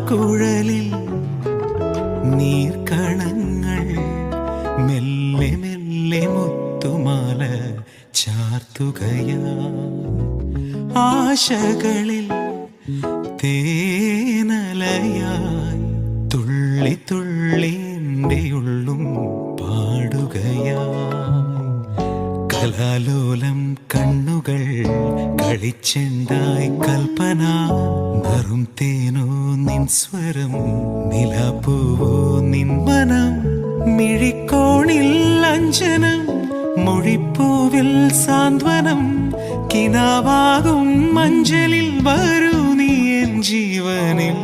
കുഴലിൽ നീർക്കണങ്ങൾ മെല്ലെ മെല്ലെ മുത്തുമാല ചാർത്തുകയാ ആശകളിൽ തേനലയായി തുള്ളി തുള്ളി എൻ്റെ ഉള്ളും പാടുകയായി കലാലോലം കണ്ണുകൾ കളിച്ചെണ്ടായി കൽപ്പന നറും തേനോ നിൻ സ്വരം നിലാപ്പൂവോ നിൻ മനം മിഴിക്കോണിൽ അഞ്ജനം മൊഴിപ്പൂവിൽ സാന്ത്വനം കിനാവാകും മഞ്ചലിൽ വരൂ നീ എൻ ജീവനിൽ